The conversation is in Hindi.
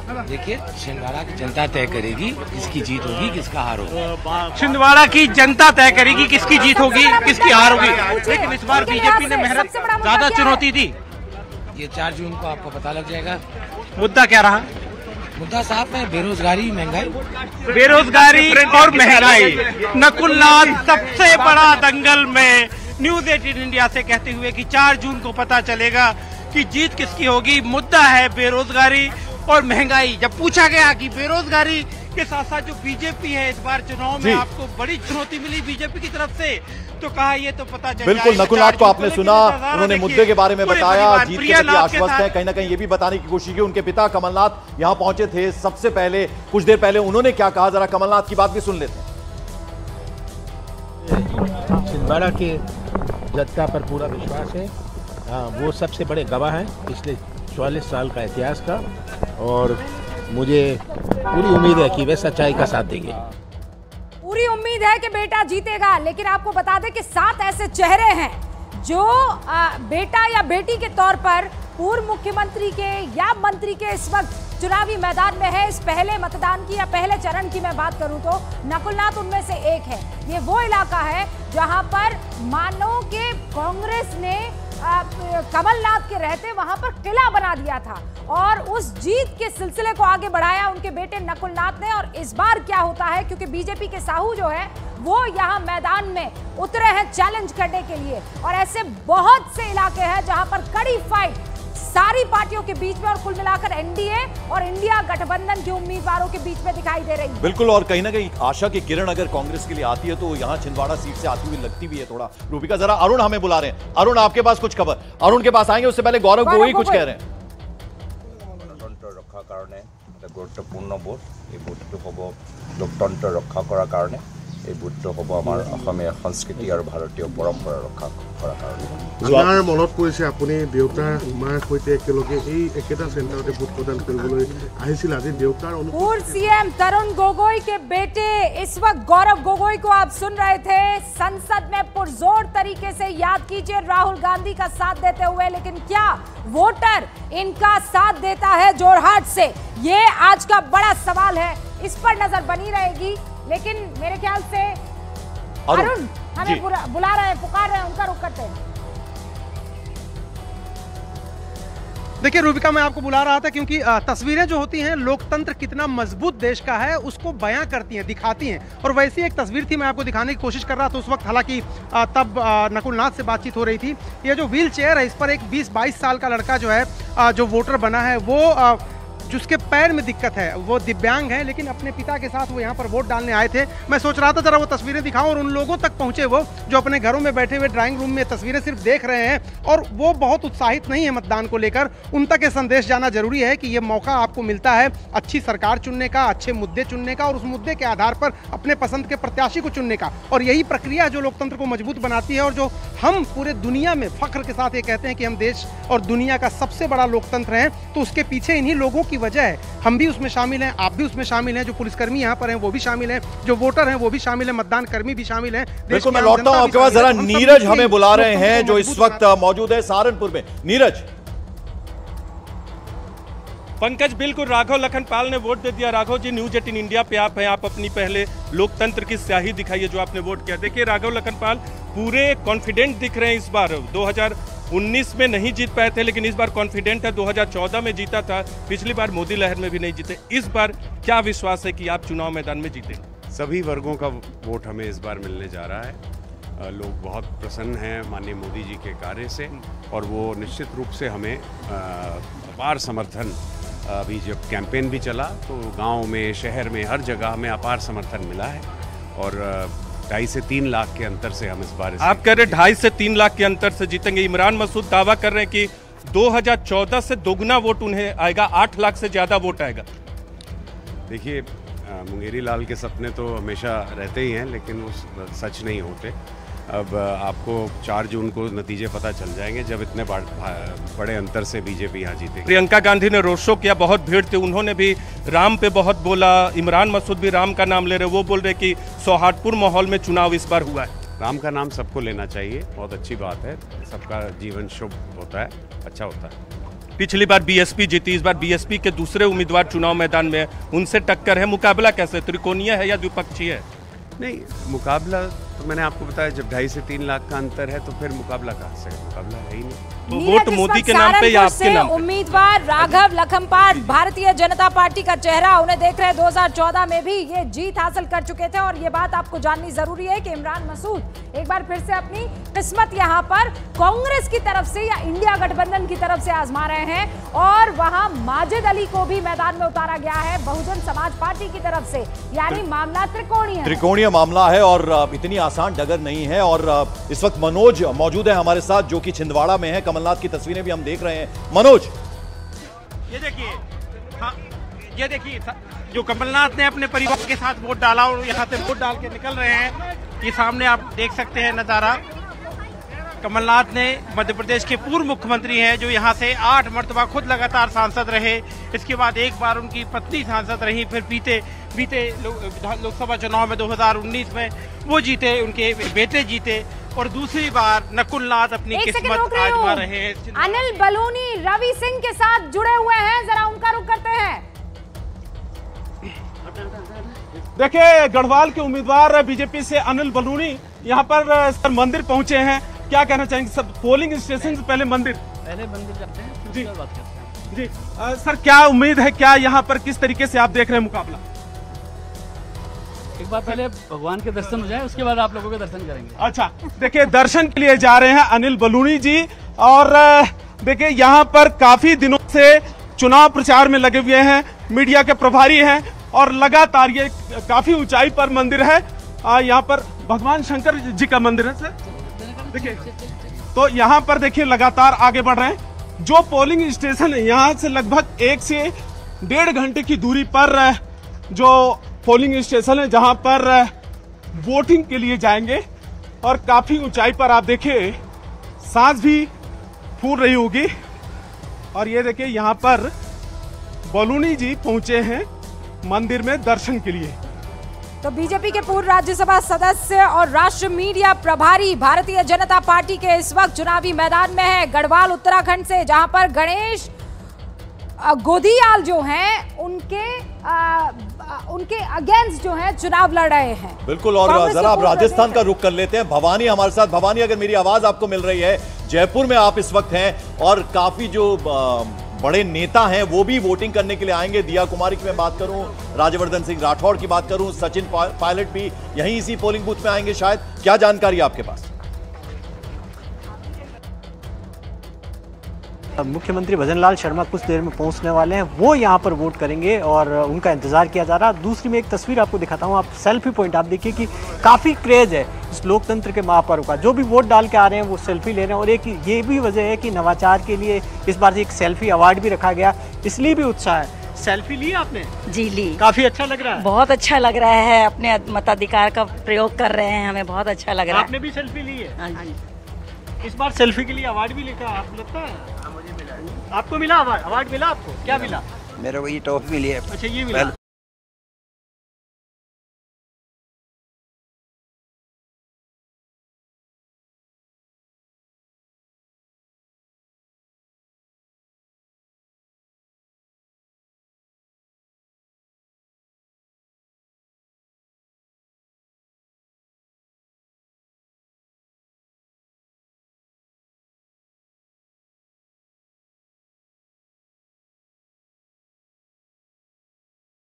देखिए, छिंदवाड़ा की जनता तय करेगी किसकी जीत होगी, किसका हार होगी। छिंदवाड़ा की जनता तय करेगी किसकी जीत होगी, किसकी हार होगी। लेकिन इस बार बीजेपी ने मेहनत ज्यादा चुनौती दी। ये 4 जून को आपको पता लग जाएगा। मुद्दा क्या रहा? मुद्दा साफ है, बेरोजगारी, महंगाई। बेरोजगारी और महंगाई। नकुल नाथ सबसे बड़ा दंगल में न्यूज 18 इंडिया से कहते हुए कि 4 जून को पता चलेगा कि जीत किसकी होगी। मुद्दा है बेरोजगारी और महंगाई। जब पूछा गया कि बेरोजगारी के साथ साथ जो बीजेपी है इस बार चुनाव में आपको बड़ी चुनौती मिली बीजेपी की तरफ से, तो कहा ये तो पता चल बिल्कुल नकुल नाथ को आपने सुना, उन्होंने मुद्दे के बारे में बताया, जीत के प्रति आश्वस्त है। कहीं ना कहीं ये भी बताने की कोशिश की उनके पिता कमलनाथ यहाँ पहुंचे थे सबसे पहले, कुछ देर पहले उन्होंने क्या कहा, जरा कमलनाथ की बात भी सुन लेते हैं। छिंदवाड़ा के जनता पर पूरा विश्वास है। वो सबसे बड़े गवाह हैं पिछले 44 साल का इतिहास का, और मुझे पूरी उम्मीद है कि वे सच्चाई का साथ देंगे। पूरी उम्मीद है कि बेटा जीतेगा। लेकिन आपको बता दें कि 7 ऐसे चेहरे हैं जो बेटा या बेटी के तौर पर पूर्व मुख्यमंत्री के या मंत्री के इस वक्त चुनावी मैदान में है। इस पहले मतदान की या पहले चरण की मैं बात करूं तो नकुल नाथ उनमें से एक है। ये वो इलाका है जहां पर मानो कि कांग्रेस ने कमलनाथ के रहते वहां पर किला बना दिया था और उस जीत के सिलसिले को आगे बढ़ाया उनके बेटे नकुल नाथ ने। और इस बार क्या होता है, क्योंकि बीजेपी के साहू जो है वो यहाँ मैदान में उतरे हैं चैलेंज करने के लिए, और ऐसे बहुत से इलाके हैं जहां पर कड़ी फाइट सारी पार्टियों के बीच में और कुल मिलाकर एनडीए और इंडिया गठबंधन के उम्मीदवारों के बीच में दिखाई दे रही है। बिल्कुल, और कहीं ना कहीं आशा की किरण अगर कांग्रेस के लिए आती है तो यहाँ छिंदवाड़ा सीट से आती हुई लगती भी है थोड़ा। रूपिका, जरा अरुण हमें बुला रहे हैं। अरुण, आपके पास कुछ खबर? अरुण के पास आएंगे, उससे पहले गौरव गोगोई कुछ कह रहे हैं। गणतंत्र रक्षा कारणे गुरुत्वपूर्ण भोट, এই ভোটটো হব লোকতন্ত্ৰ ৰক্ষা কৰাৰ কাৰণে, এই ভোটটো হব আমাৰ অসমীয়া সংস্কৃতি আৰু ভাৰতীয় পৰম্পৰা ৰক্ষা কৰাৰ কাৰণে। আপোনাৰ মনত পৰিছে আপুনি দেউতাৰ মাৰ সৈতে একেলগে এই একেটা সেন্টাৰতে ভোট প্ৰদান কৰিবলৈ আহিছিল। আজি দেউতাৰ पूर्व सीएम तरुण गोगोई के बेटे इस वक्त गौरव गोगोई को आप सुन रहे थे संसद में पुरजोर तरीके से, याद कीजिए, राहुल गांधी का साथ देते हुए। लेकिन क्या वोटर इनका साथ देता है जोरहाट से? ये आज का बड़ा सवाल है, इस पर नजर बनी रहेगी। लेकिन मेरे ख्याल से अरुण हमें बुला रहे हैं, पुकार रहे हैं, उनका रुख करते हैं। देखिए रूबिका, मैं आपको बुला रहा था क्योंकि तस्वीरें जो होती हैं लोकतंत्र कितना मजबूत देश का है उसको बयां करती हैं, दिखाती हैं। और वैसी एक तस्वीर थी, मैं आपको दिखाने की कोशिश कर रहा था उस वक्त। हालांकि तब नकुल नाथ से बातचीत हो रही थी। ये जो व्हील चेयर है इस पर एक 20-22 साल का लड़का जो है जो वोटर बना है, वो जिसके पैर में दिक्कत है, वो दिव्यांग है, लेकिन अपने पिता के साथ वो यहाँ पर वोट डालने आए थे। मैं सोच रहा था जरा वो तस्वीरें दिखाऊं और उन लोगों तक पहुंचे वो जो अपने घरों में बैठे हुए ड्राइंग रूम में तस्वीरें सिर्फ देख रहे हैं और वो बहुत उत्साहित नहीं है मतदान को लेकर। उन तक ये संदेश जाना जरूरी है कि ये मौका आपको मिलता है अच्छी सरकार चुनने का, अच्छे मुद्दे चुनने का और उस मुद्दे के आधार पर अपने पसंद के प्रत्याशी को चुनने का। और यही प्रक्रिया जो लोकतंत्र को मजबूत बनाती है और जो हम पूरे दुनिया में फख्र के साथ ये कहते हैं कि हम देश और दुनिया का सबसे बड़ा लोकतंत्र हैं, तो उसके पीछे इन्हीं लोगों की वजह है। हम भी उसमें शामिल हैं, आप भी उसमें शामिल हैं, जो पुलिसकर्मी यहाँ पर हैं वो भी शामिल हैं, जो वोटर हैं वो भी शामिल हैं, मतदान कर्मी भी शामिल हैं। बिल्कुल, मैं लौटता हूं आपके पास। जरा नीरज हमें बुला रहे हैं जो इस वक्त मौजूद है सहारनपुर में। नीरज। पंकज, बिल्कुल राघव लखनपाल ने वोट दे दिया। राघव जी, न्यूज 18 इंडिया पे आप हैं, आप अपनी पहले लोकतंत्र की स्याही दिखाइए जो आपने वोट किया। देखिए राघव लखनपाल पूरे कॉन्फिडेंट दिख रहे हैं इस बार। 2019 में नहीं जीत पाए थे लेकिन इस बार कॉन्फिडेंट है। 2014 में जीता था, पिछली बार मोदी लहर में भी नहीं जीते। इस बार क्या विश्वास है कि आप चुनाव मैदान में जीतेंगे? सभी वर्गों का वोट हमें इस बार मिलने जा रहा है। लोग बहुत प्रसन्न हैं माननीय मोदी जी के कार्य से और वो निश्चित रूप से हमें अपार समर्थन, अभी जब कैंपेन भी चला तो गांव में, शहर में, हर जगह हमें अपार समर्थन मिला है और 2.5 से 3 लाख के अंतर से हम इस बार आप कह रहे 2.5 से 3 लाख के अंतर से जीतेंगे। इमरान मसूद दावा कर रहे हैं कि 2014 से दोगुना वोट उन्हें आएगा, 8 लाख से ज्यादा वोट आएगा। देखिए मुंगेरी लाल के सपने तो हमेशा रहते ही हैं लेकिन वो सच नहीं होते। अब आपको 4 जून को नतीजे पता चल जाएंगे जब इतने बड़े अंतर से बीजेपी यहाँ जीतेगी। प्रियंका गांधी ने रोड शो किया, बहुत भीड़ थी, उन्होंने भी राम पे बहुत बोला। इमरान मसूद भी राम का नाम ले रहे, वो बोल रहे कि सौहार्दपूर्ण माहौल में चुनाव इस बार हुआ है। राम का नाम सबको लेना चाहिए, बहुत अच्छी बात है, सबका जीवन शुभ होता है, अच्छा होता है। पिछली बार बीएसपी जीती, इस बार बीएसपी के दूसरे उम्मीदवार चुनाव मैदान में, उनसे टक्कर है। मुकाबला कैसे, त्रिकोणीय है या द्विपक्षीय है? नहीं, मुकाबला तो मैंने आपको बताया, जब 2.5 से 3 लाख का अंतर है तो फिर मुकाबला कहाँ से है? मुकाबला है ही नहीं। तो वोट मोदी के नाम पे या आपके नाम पे? उम्मीदवार राघव लखनपाल भारतीय जनता पार्टी का चेहरा, उन्हें देख रहे 2014 में भी ये जीत हासिल कर चुके थे। और ये बात आपको जाननी जरूरी है कि इमरान मसूद एक बार फिर से अपनी किस्मत यहाँ पर कांग्रेस की तरफ से या इंडिया गठबंधन की तरफ से आजमा रहे हैं। और वहां माजिद अली को भी मैदान में उतारा गया है बहुजन समाज पार्टी की तरफ से, यानी मामला त्रिकोणीय मामला है और इतनी आसान डगर नहीं है। और इस वक्त मनोज मौजूद है हमारे साथ, जो कि छिंदवाड़ा में है। कमलनाथ की तस्वीरें भी हम देख रहे हैं। मनोज, ये देखिए, हाँ, ये देखिए जो कमलनाथ ने अपने परिवार के साथ वोट डाला और यहाँ से वोट डाल के निकल रहे हैं। ये सामने आप देख सकते हैं नजारा। कमलनाथ ने मध्य प्रदेश के पूर्व मुख्यमंत्री हैं, जो यहाँ से 8 मरतबा खुद लगातार सांसद रहे। इसके बाद एक बार उनकी पत्नी सांसद रही, फिर बीते लोकसभा चुनाव में 2019 में वो जीते, उनके बेटे जीते, और दूसरी बार नकुलनाथ अपनी किस्मत आजमा रहे हैं। अनिल बलूनी रवि सिंह के साथ जुड़े हुए हैं, जरा उनका रुख करते हैं। देखिए, गढ़वाल के उम्मीदवार बीजेपी से अनिल बलूनी यहाँ पर सर मंदिर पहुंचे हैं। क्या कहना चाहेंगे? सब पोलिंग स्टेशन से पहले मंदिर जाते हैं जी, जी सर, क्या उम्मीद है, क्या यहाँ पर किस तरीके से आप देख रहे हैं मुकाबला? एक बार पहले भगवान के दर्शन हो जाए, उसके बाद आप लोगों के दर्शन करेंगे। अच्छा, देखिए दर्शन के लिए जा रहे हैं अनिल बलूनी जी। और देखिए यहाँ पर काफी दिनों से चुनाव प्रचार में लगे हुए हैं, मीडिया के प्रभारी हैं और लगातार ये काफी ऊंचाई पर मंदिर है। यहाँ पर भगवान शंकर जी का मंदिर है सर, देखिए। तो यहाँ पर देखिए लगातार आगे बढ़ रहे हैं। जो पोलिंग स्टेशन है यहाँ से लगभग 1 से 1.5 घंटे की दूरी पर जो पोलिंग स्टेशन है, जहां पर वोटिंग के लिए जाएंगे। और काफी ऊंचाई पर आप देखिए सांस भी फूल रही होगी। और ये देखिए यहाँ पर बलूनी जी पहुंचे हैं मंदिर में दर्शन के लिए। तो बीजेपी के पूर्व राज्यसभा सदस्य और राष्ट्रीय मीडिया प्रभारी भारतीय जनता पार्टी के इस वक्त चुनावी मैदान में है, गढ़वाल उत्तराखंड से, जहां पर गणेश गोदियाल जो हैं उनके अगेंस्ट जो है चुनाव लड़ रहे हैं। बिल्कुल। और जरा आप राजस्थान का रुख कर लेते हैं। भवानी हमारे साथ। भवानी, अगर मेरी आवाज आपको मिल रही है, जयपुर में आप इस वक्त हैं और काफी जो बड़े नेता हैं वो भी वोटिंग करने के लिए आएंगे। दिया कुमारी की मैं बात करूं, राज्यवर्धन सिंह राठौड़ की बात करूं, सचिन पायलट भी यहीं इसी पोलिंग बूथ में आएंगे शायद। क्या जानकारी है आपके पास? मुख्यमंत्री भजनलाल शर्मा कुछ देर में पहुंचने वाले हैं, वो यहां पर वोट करेंगे और उनका इंतजार किया जा रहा है। दूसरी में एक तस्वीर आपको दिखाता हूं, आप सेल्फी पॉइंट आप देखिए कि काफ़ी क्रेज है इस लोकतंत्र के महापर्व का। जो भी वोट डाल के आ रहे हैं वो सेल्फी ले रहे हैं। और एक ये भी वजह है कि नवाचार के लिए इस बार एक सेल्फी अवार्ड भी रखा गया, इसलिए भी उत्साह है। सेल्फी ली आपने? जी ली। काफी अच्छा लग रहा है? बहुत अच्छा लग रहा है, अपने मताधिकार का प्रयोग कर रहे हैं, हमें बहुत अच्छा लग रहा है। आपने भी सेल्फी ली है? हाँ जी। इस बार सेल्फी के लिए अवार्ड भी लेकर आपको लगता है? आपको मिला अवार्ड? मिला आपको? क्या मिला? मेरे को ये टॉप मिली है। अच्छा, ये मिला।